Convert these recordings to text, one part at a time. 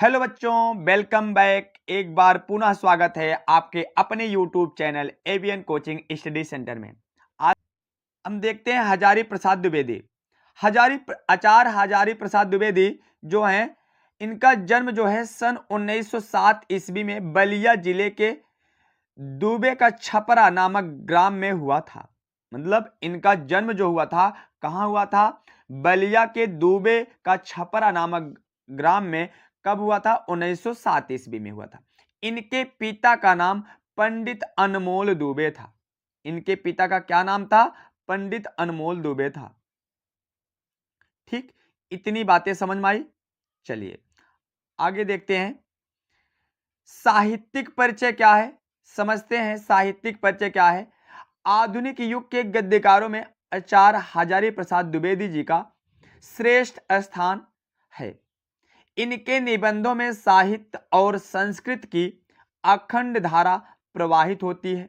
Hello बच्चों, welcome back. एक बार पुनः स्वागत है आपके अपने YouTube channel avian coaching study centre में। आज हम देखते हैं हजारी प्रसाद द्विवेदी। आचार्य हजारी प्रसाद द्विवेदी जो हैं, इनका जन्म जो है सन 1907 ईस्वी में बलिया जिले के दुबे का छपरा नामक ग्राम में हुआ था। मतलब इनका जन्म जो हुआ था कहाँ हुआ था? बलिया के दुबे का छपरा नामक ग्राम में। कब हुआ था? 1907 ईस्वी में हुआ था। इनके पिता का नाम पंडित अनमोल दुबे था। इनके पिता का क्या नाम था? पंडित अनमोल दुबे था। ठीक, इतनी बातें समझ में आई। चलिए आगे देखते हैं। साहित्यिक परिचय क्या है, समझते हैं। साहित्यिक परिचय क्या है? आधुनिक युग के गद्यकारों में आचार्य हजारी प्रसाद द्विवेदी जी का श्रेष्ठ स्थान है। इनके निबंधों में साहित्य और संस्कृत की अखंड धारा प्रवाहित होती है।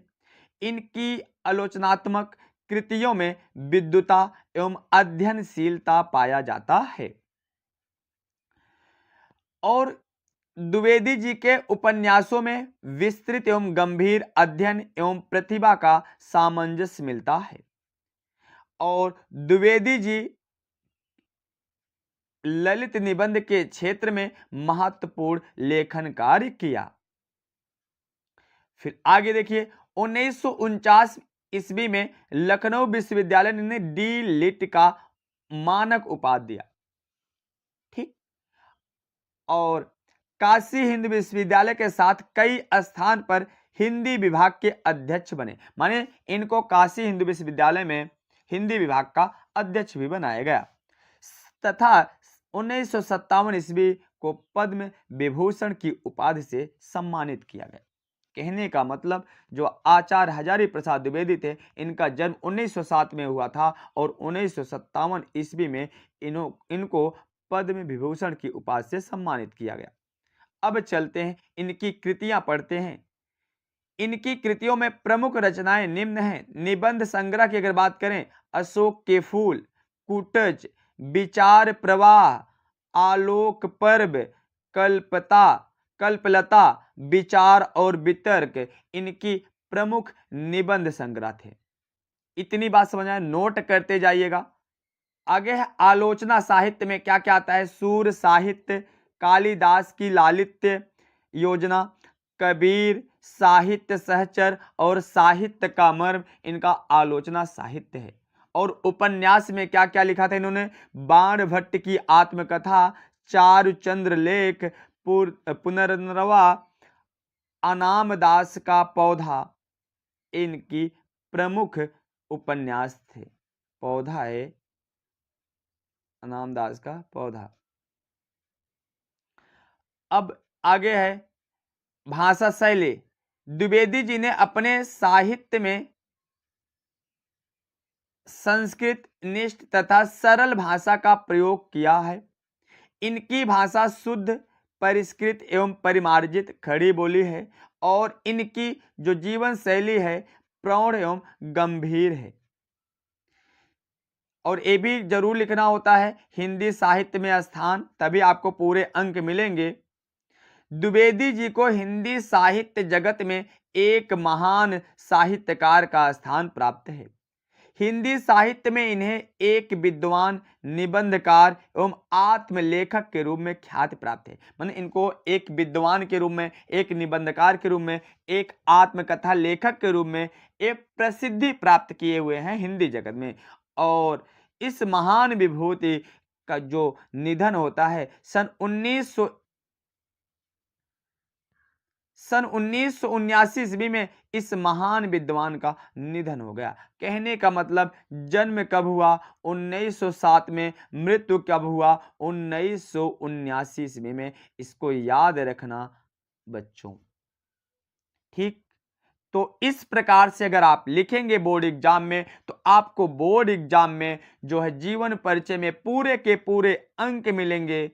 इनकी आलोचनात्मक कृतियों में विद्वता एवं अध्ययनशीलता पाया जाता है। और द्विवेदी जी के उपन्यासों में विस्तृत एवं गंभीर अध्ययन एवं प्रतिभा का सामंजस्य मिलता है। और द्विवेदी जी ललित निबंध के क्षेत्र में महत्वपूर्ण लेखन कार्य किया। फिर आगे देखिए, 1949 ईस्वी में लखनऊ विश्वविद्यालय ने डी लिट का मानक उपाधि दिया। ठीक, और काशी हिंद विश्वविद्यालय के साथ कई स्थान पर हिंदी विभाग के अध्यक्ष बने। माने इनको काशी हिंदू विश्वविद्यालय में हिंदी विभाग का अध्यक्ष भी बनाया गया। तथा 1957 ईस्वी को पद्म विभूषण की उपाधि से सम्मानित किया गया। कहने का मतलब जो आचार्य हजारी प्रसाद द्विवेदी थे, इनका जन्म 1907 में हुआ था और 1957 ईस्वी में इनको पद्म विभूषण की उपाधि से सम्मानित किया गया। अब चलते हैं, इनकी कृतियां पढ़ते हैं। इनकी कृतियों में प्रमुख रचनाएं निम्न हैं। निबंध संग्रह की अगर बात करें, अशोक के फूल, कुटज, विचार प्रवाह, आलोक पर्व, कल्पलता, विचार और वितर्क इनकी प्रमुख निबंध संग्रह थे। इतनी बात समझ आए, नोट करते जाइएगा। आगे है आलोचना साहित्य में क्या क्या आता है? सूर साहित्य, कालिदास की लालित्य योजना, कबीर, साहित्य सहचर और साहित्य का मर्म इनका आलोचना साहित्य है। और उपन्यास में क्या क्या लिखा था इन्होंने? बाण भट्ट की आत्मकथा, चारुचंद्र लेख, पुनर्नवा, अनाम दास का पौधा इनकी प्रमुख उपन्यास थे। पौधा है अनाम दास का पौधा। अब आगे है भाषा शैली। द्विवेदी जी ने अपने साहित्य में संस्कृत निष्ठ तथा सरल भाषा का प्रयोग किया है। इनकी भाषा शुद्ध, परिष्कृत एवं परिमार्जित खड़ी बोली है और इनकी जो जीवन शैली है प्रौढ़ एवं गंभीर है। और ये भी जरूर लिखना होता है, हिंदी साहित्य में स्थान, तभी आपको पूरे अंक मिलेंगे। द्विवेदी जी को हिंदी साहित्य जगत में एक महान साहित्यकार का स्थान प्राप्त है। हिंदी साहित्य में इन्हें एक विद्वान, निबंधकार एवं आत्मलेखक के रूप में ख्याति प्राप्त है। माने इनको एक विद्वान के रूप में, एक निबंधकार के रूप में, एक आत्मकथा लेखक के रूप में एक प्रसिद्धि प्राप्त किए हुए हैं हिंदी जगत में। और इस महान विभूति का जो निधन होता है सन 1979 ईस्वी में इस महान विद्वान का निधन हो गया। कहने का मतलब जन्म कब हुआ? 1907 में। मृत्यु कब हुआ? 1979 ईस्वी में। इसको याद रखना बच्चों। ठीक, तो इस प्रकार से अगर आप लिखेंगे बोर्ड एग्जाम में, तो आपको बोर्ड एग्जाम में जो है जीवन परिचय में पूरे के पूरे अंक मिलेंगे।